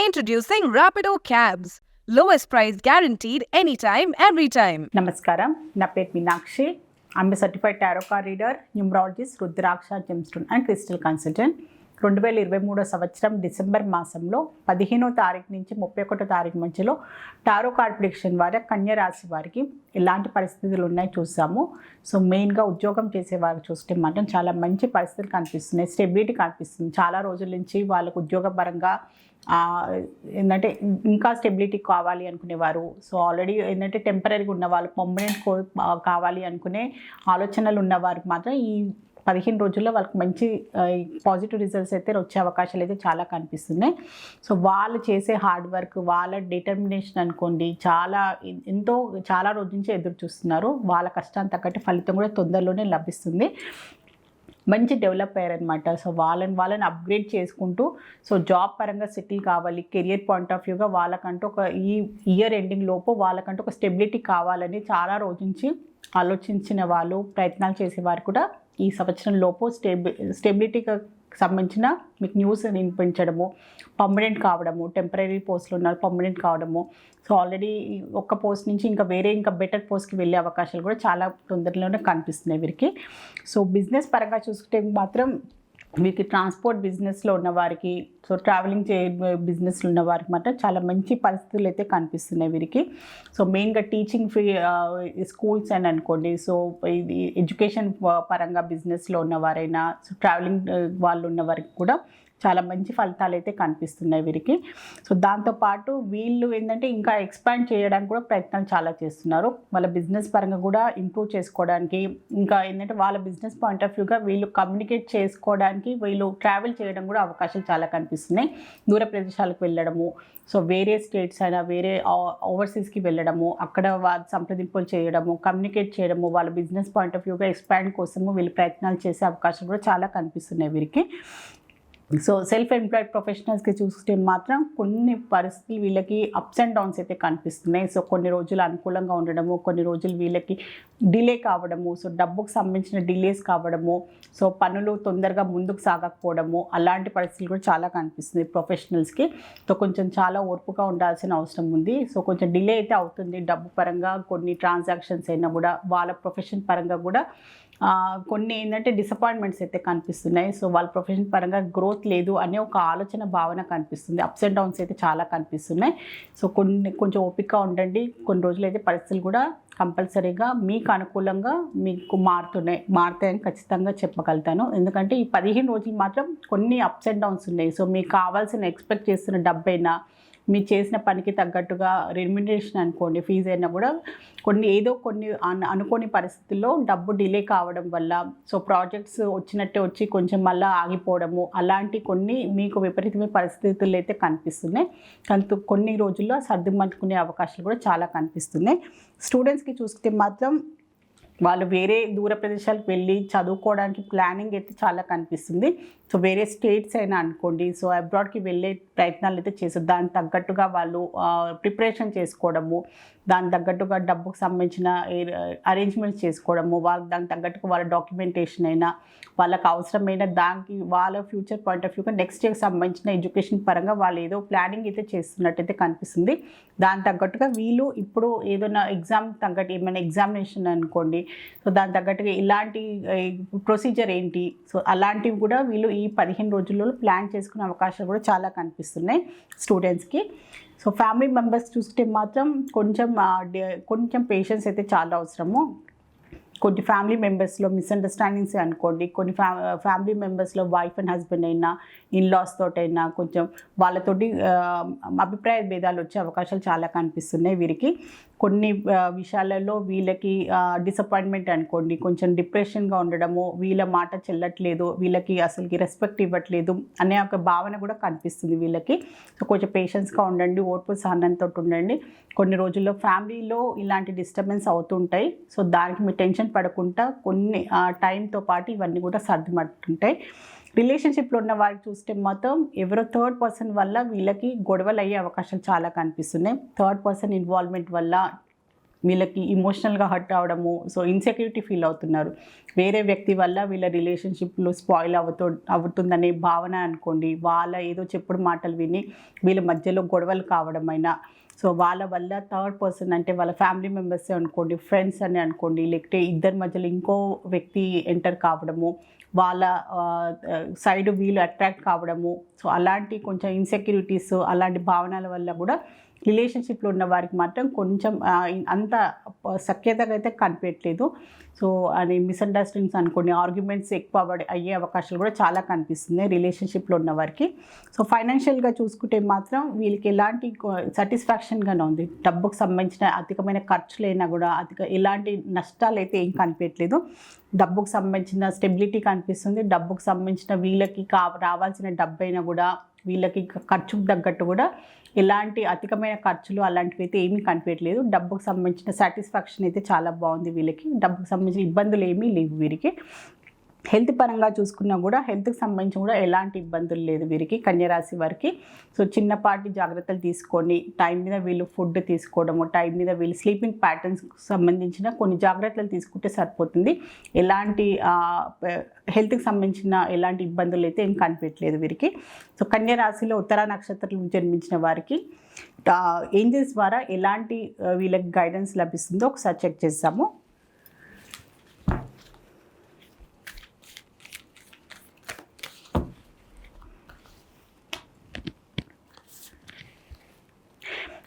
Introducing Rapido Cabs. Lowest price guaranteed anytime, every time. నమస్కారం, నా పేరు Meenakshi. I'm certified tarot card reader, numerologist, rudraksha gemstone and crystal consultant. 2023 సంవత్సరం December మాసంలో 15వ తారీఖు నుంచి 31వ తారీఖు మధ్యలో టారో కార్డ్ ప్రిడిక్షన్ వారి కన్యా రాశి వారికి ఎలాంటి పరిస్థితులు ఉన్నాయి చూసాము. సో మెయిన్గా ఉద్యోగం చేసే వారికి చూస్తే మాత్రం చాలా మంచి పరిస్థితులు కనిపిస్తున్నాయి, స్టెబిలిటీ కనిపిస్తుంది. చాలా రోజుల నుంచి వాళ్ళకు ఉద్యోగపరంగా ఏంటంటే ఇంకా స్టెబిలిటీ కావాలి అనుకునేవారు. సో ఆల్రెడీ ఏంటంటే టెంపరీగా ఉన్నవాళ్ళు పర్మనెంట్ కావాలి అనుకునే ఆలోచనలు ఉన్నవారికి మాత్రం ఈ 15 రోజుల్లో వాళ్ళకి మంచి పాజిటివ్ రిజల్ట్స్ అయితే వచ్చే అవకాశాలు అయితే చాలా కనిపిస్తున్నాయి. సో వాళ్ళు చేసే హార్డ్ వర్క్, వాళ్ళ డిటర్మినేషన్ అనుకోండి, చాలా రోజుల నుంచి ఎదురు చూస్తున్నారు. వాళ్ళ కష్టాన్ని తగ్గట్టు ఫలితం కూడా తొందరలోనే లభిస్తుంది. మంచి డెవలప్ అయ్యారనమాట. సో వాళ్ళని అప్గ్రేడ్ చేసుకుంటూ సో జాబ్ పరంగా సెటిల్ కావాలి, కెరియర్ పాయింట్ ఆఫ్ వ్యూగా వాళ్ళకంటూ ఒక ఈ ఇయర్ ఎండింగ్ లోపు వాళ్ళకంటూ ఒక స్టెబిలిటీ కావాలని చాలా రోజు నుంచి ఆలోచించిన వాళ్ళు, ప్రయత్నాలు చేసేవారు కూడా ఈ సంవత్సరం లోపు స్టెబిలిటీకి సంబంధించిన మీకు న్యూస్ వినిపించడము, పర్మనెంట్ కావడము, టెంపరీ పోస్టులు ఉన్న పర్మనెంట్ కావడము, సో ఆల్రెడీ ఒక్క పోస్ట్ నుంచి ఇంకా బెటర్ పోస్ట్కి వెళ్ళే అవకాశాలు కూడా చాలా తొందరలోనే కనిపిస్తున్నాయి వీరికి. సో బిజినెస్ పరంగా చూసుకుంటే మాత్రం వీరికి ట్రాన్స్పోర్ట్ బిజినెస్లో ఉన్నవారికి, సో ట్రావెలింగ్ బిజినెస్లో ఉన్న వారికి మాత్రం చాలా మంచి పరిస్థితులు అయితే కనిపిస్తున్నాయి వీరికి. సో మెయిన్గా టీచింగ్ స్కూల్స్ అని అనుకోండి, సో ఇది ఎడ్యుకేషన్ పరంగా బిజినెస్లో ఉన్నవారైనా, సో ట్రావెలింగ్ వాళ్ళు ఉన్న వారికి కూడా చాలా మంచి ఫలితాలు అయితే కనిపిస్తున్నాయి వీరికి. సో దాంతోపాటు వీళ్ళు ఏంటంటే ఇంకా ఎక్స్పాండ్ చేయడానికి కూడా ప్రయత్నాలు చాలా చేస్తున్నారు. వాళ్ళ బిజినెస్ పరంగా కూడా ఇంప్రూవ్ చేసుకోవడానికి, ఇంకా ఏంటంటే వాళ్ళ బిజినెస్ పాయింట్ ఆఫ్ వ్యూగా వీళ్ళు కమ్యూనికేట్ చేసుకోవడానికి వీళ్ళు ట్రావెల్ చేయడం కూడా అవకాశాలు చాలా కనిపిస్తున్నాయి. దూర ప్రదేశాలకు వెళ్ళడము, సో వేరే స్టేట్స్ అయినా వేరే ఓవర్సీస్కి వెళ్ళడము, అక్కడ వాళ్ళ సంప్రదింపులు చేయడము, కమ్యూనికేట్ చేయడము, వాళ్ళ బిజినెస్ పాయింట్ ఆఫ్ వ్యూగా ఎక్స్పాండ్ కోసము వీళ్ళు ప్రయత్నాలు చేసే అవకాశాలు కూడా చాలా కనిపిస్తున్నాయి వీరికి. సో సెల్ఫ్ ఎంప్లాయిడ్ ప్రొఫెషనల్స్కి చూస్తే మాత్రం కొన్ని పరిస్థితులు వీళ్ళకి అప్స్ అండ్ డౌన్స్ అయితే కనిపిస్తున్నాయి. సో కొన్ని రోజులు అనుకూలంగా ఉండడము, కొన్ని రోజులు వీళ్ళకి డిలే కావడము, సో డబ్బుకు సంబంధించిన డిలేస్ కావడము, సో పనులు తొందరగా ముందుకు సాగకపోవడము, అలాంటి పరిస్థితులు కూడా చాలా కనిపిస్తుంది ప్రొఫెషనల్స్కి. సో కొంచెం చాలా ఓర్పుగా ఉండాల్సిన అవసరం ఉంది. సో కొంచెం డిలే అయితే అవుతుంది డబ్బు పరంగా, కొన్ని ట్రాన్సాక్షన్స్ అయినా కూడా వాళ్ళ ప్రొఫెషన్ పరంగా కూడా కొన్ని ఏంటంటే డిసప్పాయింట్మెంట్స్ అయితే కనిపిస్తున్నాయి. సో వాళ్ళ ప్రొఫెషన్ పరంగా గ్రోత్ లేదు అనే ఒక ఆలోచన భావన కనిపిస్తుంది. అప్స్ అండ్ డౌన్స్ అయితే చాలా కనిపిస్తున్నాయి. సో కొంచెం ఓపికగా ఉండండి. కొన్ని రోజులు అయితే పరిస్థితులు కూడా కంపల్సరీగా మీకు అనుకూలంగా మీకు మారుతాయని ఖచ్చితంగా చెప్పగలుగుతాను. ఎందుకంటే ఈ 15 రోజులు మాత్రం కొన్ని అప్స్ అండ్ డౌన్స్ ఉన్నాయి. సో మీకు కావాల్సిన ఎక్స్పెక్ట్ చేస్తున్న డబ్బైనా, మీరు చేసిన పనికి తగ్గట్టుగా రెమ్యునరేషన్ అనుకోండి, ఫీజు అయినా కూడా కొన్ని అనుకోని పరిస్థితుల్లో డబ్బు డిలే కావడం వల్ల, సో ప్రాజెక్ట్స్ వచ్చినట్టే వచ్చి కొంచెం మళ్ళీ ఆగిపోవడము, అలాంటి కొన్ని మీకు విపరీతమైన పరిస్థితులు అయితే కనిపిస్తున్నాయి. కొన్ని రోజుల్లో సర్దుమట్టుకునే అవకాశాలు కూడా చాలా కనిపిస్తున్నాయి. స్టూడెంట్స్కి చూస్తే మాత్రం వాళ్ళు వేరే దూర ప్రదేశాలకు వెళ్ళి చదువుకోవడానికి ప్లానింగ్ అయితే చాలా కనిపిస్తుంది. సో వేరే స్టేట్స్ అయినా అనుకోండి, సో అబ్రాడ్కి వెళ్ళే ప్రయత్నాలు అయితే చేస్తారు. దానికి తగ్గట్టుగా వాళ్ళు ప్రిపరేషన్ చేసుకోవడము, దానికి తగ్గట్టుగా డబ్బుకు సంబంధించిన అరేంజ్మెంట్స్ చేసుకోవడము, దానికి తగ్గట్టుగా వాళ్ళ డాక్యుమెంటేషన్ అయినా, వాళ్ళకి అవసరమైన దానికి వాళ్ళ ఫ్యూచర్ పాయింట్ ఆఫ్ వ్యూగా నెక్స్ట్ ఇయర్కి సంబంధించిన ఎడ్యుకేషన్ పరంగా వాళ్ళు ఏదో ప్లానింగ్ అయితే చేస్తున్నట్టయితే కనిపిస్తుంది. దానికి తగ్గట్టుగా వీళ్ళు ఇప్పుడు ఏదైనా ఏమైనా ఎగ్జామినేషన్ అనుకోండి, సో దానికి తగ్గట్టుగా ఇలాంటి ప్రొసీజర్ ఏంటి, సో అలాంటివి కూడా వీళ్ళు ఈ 15 రోజుల్లో ప్లాన్ చేసుకునే అవకాశాలు కూడా చాలా కనిపిస్తున్నాయి స్టూడెంట్స్కి. సో ఫ్యామిలీ మెంబర్స్ చూస్తే మాత్రం కొంచెం పేషెన్స్ అయితే చాలా అవసరము. కొన్ని ఫ్యామిలీ మెంబర్స్లో మిస్అండర్స్టాండింగ్స్ అనుకోండి, కొన్ని ఫ్యామిలీ మెంబర్స్లో వైఫ్ అండ్ హస్బెండ్ అయినా, ఇన్లాస్ తోటైనా కొంచెం వాళ్ళతోటి అభిప్రాయ భేదాలు వచ్చే అవకాశాలు చాలా కనిపిస్తున్నాయి వీరికి. కొన్ని విషయాలలో వీళ్ళకి డిసప్పాయింట్మెంట్ అనుకోండి, కొంచెం డిప్రెషన్గా ఉండడము, వీళ్ళ మాట చెల్లట్లేదు, వీళ్ళకి అసలుకి రెస్పెక్ట్ ఇవ్వట్లేదు అనే ఒక భావన కూడా కనిపిస్తుంది వీళ్ళకి. సో కొంచెం పేషెన్స్గా ఉండండి, ఓర్పు సహనంతో ఉండండి. కొన్ని రోజుల్లో ఫ్యామిలీలో ఇలాంటి డిస్టర్బెన్స్ అవుతుంటాయి. సో దానికి మీరు టెన్షన్ పడకుండా కొన్ని టైంతో పాటు ఇవన్నీ కూడా సర్దుమట్టుంటాయి. రిలేషన్షిప్లో ఉన్న వారికి చూస్తే మాత్రం ఎవరో థర్డ్ పర్సన్ వల్ల వీళ్ళకి గొడవలు అయ్యే అవకాశాలు చాలా కనిపిస్తున్నాయి. థర్డ్ పర్సన్ ఇన్వాల్వ్మెంట్ వల్ల వీళ్ళకి ఇమోషనల్గా హర్ట్ అవడము, సో ఇన్సెక్యూరిటీ ఫీల్ అవుతున్నారు. వేరే వ్యక్తి వల్ల వీళ్ళ రిలేషన్షిప్లో స్పాయిల్ అవుతుందనే భావన అనుకోండి. వాళ్ళ ఏదో చెప్పుడు మాటలు విని వీళ్ళ మధ్యలో గొడవలు కావడమైనా, సో వాళ్ళ వల్ల థర్డ్ పర్సన్ అంటే వాళ్ళ ఫ్యామిలీ మెంబర్సే అనుకోండి, ఫ్రెండ్స్ అని అనుకోండి, లేకపోతే ఇద్దరి మధ్యలో ఇంకో వ్యక్తి ఎంటర్ కావడము, వాళ్ళ సైడ్ వీళ్ళు అట్రాక్ట్ కావడము, సో అలాంటి కొంచెం ఇన్సెక్యూరిటీస్ అలాంటి భావనల వల్ల కూడా రిలేషన్షిప్లో ఉన్న వారికి మాత్రం కొంచెం అంత సఖ్యతగా అయితే కనిపించట్లేదు. సో అది మిస్అండర్స్టాండింగ్స్ అనుకోండి, ఆర్గ్యుమెంట్స్ ఎక్కువ అయ్యే అవకాశాలు కూడా చాలా కనిపిస్తున్నాయి రిలేషన్షిప్లో ఉన్న వారికి. సో ఫైనాన్షియల్గా చూసుకుంటే మాత్రం వీళ్ళకి ఎలాంటి సాటిస్ఫాక్షన్గానే ఉంది. డబ్బుకు సంబంధించిన అధికమైన ఖర్చులైనా కూడా ఎలాంటి నష్టాలు అయితే ఏం కనిపించట్లేదు. డబ్బుకు సంబంధించిన స్టెబిలిటీ కనిపిస్తుంది. డబ్బుకు సంబంధించిన వీళ్ళకి రావాల్సిన డబ్బు అయినా కూడా వీళ్ళకి ఖర్చుకు తగ్గట్టు కూడా ఎలాంటి అధికమైన ఖర్చులు అలాంటివి అయితే ఏమీ కనిపించట్లేదు. డబ్బుకు సంబంధించిన సాటిస్ఫాక్షన్ అయితే చాలా బాగుంది వీళ్ళకి. డబ్బుకు సంబంధించిన ఇబ్బందులు ఏమీ లేవు వీరికి. హెల్త్ పరంగా చూసుకున్నా కూడా హెల్త్కి సంబంధించి కూడా ఎలాంటి ఇబ్బందులు లేదు వీరికి, కన్యరాశి వారికి. సో చిన్నపాటి జాగ్రత్తలు తీసుకొని టైం మీద వీళ్ళు ఫుడ్ తీసుకోవడము, టైం మీద వీళ్ళు స్లీపింగ్ ప్యాటర్న్స్కి సంబంధించిన కొన్ని జాగ్రత్తలు తీసుకుంటే సరిపోతుంది. ఎలాంటి హెల్త్కి సంబంధించిన ఎలాంటి ఇబ్బందులు అయితే ఏం కనిపించలేదు వీరికి. సో కన్యరాశిలో ఉత్తరా నక్షత్రం జన్మించిన వారికి ఏంజల్స్ ద్వారా ఎలాంటి వీళ్ళకి గైడెన్స్ లభిస్తుందో ఒకసారి చెక్ చేద్దాము.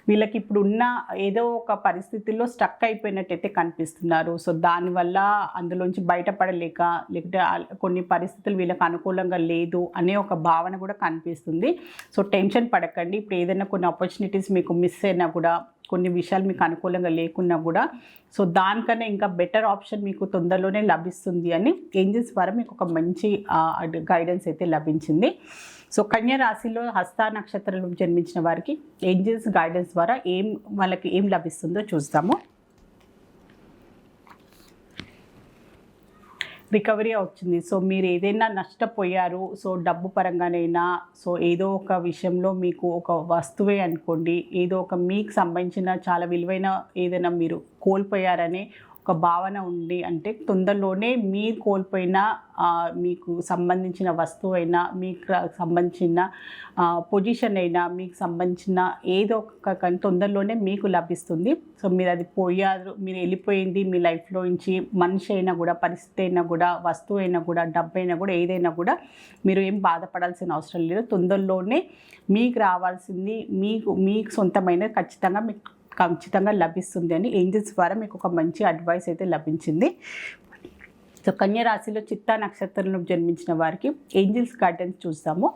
వీళ్ళకి ఇప్పుడు ఉన్న ఏదో ఒక పరిస్థితుల్లో స్టక్ అయిపోయినట్టయితే కనిపిస్తున్నారు. సో దానివల్ల అందులోంచి బయటపడలేక, లేకపోతే కొన్ని పరిస్థితులు వీళ్ళకి అనుకూలంగా లేదు అనే ఒక భావన కూడా కనిపిస్తుంది. సో టెన్షన్ పడకండి. ఇప్పుడు ఏదైనా కొన్ని ఆపర్చునిటీస్ మీకు మిస్ అయినా కూడా, కొన్ని విషయాలు మీకు అనుకూలంగా లేకున్నా కూడా, సో దానికన్నా ఇంకా బెటర్ ఆప్షన్ మీకు తొందరలోనే లభిస్తుంది అని ఏంజల్స్ ద్వారా మీకు ఒక మంచి గైడెన్స్ అయితే లభించింది. సో కన్యా రాశిలో హస్త నక్షత్రంలో జన్మించిన వారికి ఏంజల్స్ గైడెన్స్ ద్వారా వాళ్ళకి ఏం లభిస్తుందో చూస్తాము. రికవరీ వచ్చింది. సో మీరు ఏదైనా నష్టపోయారు, సో డబ్బు పరంగానైనా, సో ఏదో ఒక విషయంలో మీకు ఒక వస్తువే అనుకోండి, ఏదో ఒక మీకు సంబంధించిన చాలా విలువైన ఏదైనా మీరు కోల్పోయారని ఒక భావన ఉంది అంటే తొందరలోనే మీరు కోల్పోయిన మీకు సంబంధించిన వస్తువు అయినా, మీకు సంబంధించిన పొజిషన్ అయినా, మీకు సంబంధించిన ఏదో ఒక తొందరలోనే మీకు లభిస్తుంది. సో మీరు అది మీరు వెళ్ళిపోయింది మీ లైఫ్లో నుంచి, మనిషి అయినా కూడా, పరిస్థితి అయినా కూడా, వస్తువు అయినా కూడా, డబ్బు అయినా కూడా, ఏదైనా కూడా మీరు ఏం బాధపడాల్సిన అవసరం లేదు. తొందరలోనే మీకు రావాల్సింది, మీకు సొంతమైన ఖచ్చితంగా లభిస్తుంది అని ఏంజల్స్ ద్వారా మీకు ఒక మంచి అడ్వైస్ అయితే లభించింది. సో కన్యా రాశిలో చిత్తా నక్షత్రంలో జన్మించిన వారికి ఏంజల్స్ గైడెన్స్ చూస్తాము.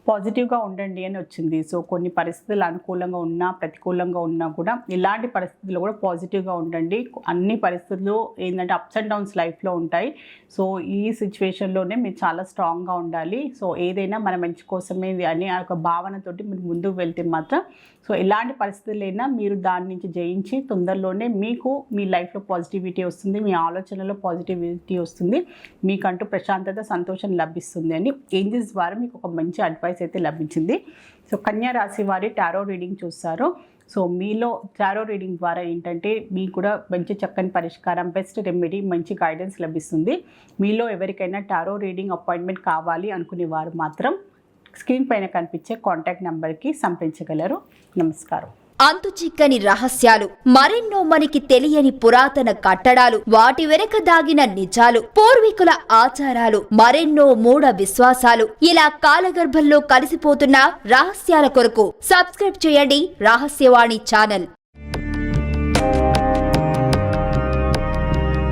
పాజిటివ్గా ఉండండి అని వచ్చింది. సో కొన్ని పరిస్థితులు అనుకూలంగా ఉన్నా, ప్రతికూలంగా ఉన్నా కూడా ఇలాంటి పరిస్థితుల్లో కూడా పాజిటివ్గా ఉండండి. అన్ని పరిస్థితులు ఏంటంటే అప్స్ అండ్ డౌన్స్ లైఫ్లో ఉంటాయి. సో ఈ సిచ్యువేషన్లోనే మీరు చాలా స్ట్రాంగ్గా ఉండాలి. సో ఏదైనా మన మంచి కోసమే అనే ఒక భావనతోటి మీరు ముందుకు వెళ్తే మాత్రం సో ఎలాంటి పరిస్థితులైనా మీరు దాని నుంచి జయించి తొందరలోనే మీకు మీ లైఫ్లో పాజిటివిటీ వస్తుంది, మీ ఆలోచనలో పాజిటివిటీ వస్తుంది, మీకంటూ ప్రశాంతత, సంతోషం లభిస్తుంది అని ఏంజల్స్ ద్వారా మీకు ఒక మంచి అడ్వైస్ అయితే లభించింది. సో కన్యా రాశి వారి టారో రీడింగ్ చూస్తారు. సో మీలో టారో రీడింగ్ ద్వారా ఏంటంటే మీకు కూడా మంచి చక్కని పరిష్కారం, బెస్ట్ రెమెడీ, మంచి గైడెన్స్ లభిస్తుంది. మీలో ఎవరికైనా టారో రీడింగ్ అపాయింట్మెంట్ కావాలి అనుకునే వారు మాత్రం స్క్రీన్ పైన కనిపించే కాంటాక్ట్ నెంబర్కి సంప్రదించగలరు. నమస్కారం. అంతు చిక్కని రహస్యాలు, మరెన్నో మనకి తెలియని పురాతన కట్టడాలు, వాటి వెనక దాగిన నిజాలు, పూర్వీకుల ఆచారాలు, మరెన్నో మూఢ విశ్వాసాలు, ఇలా కాలగర్భంలో కలిసిపోతున్న రహస్యాల కొరకు సబ్స్క్రైబ్ చేయండి రహస్యవాణి ఛానల్.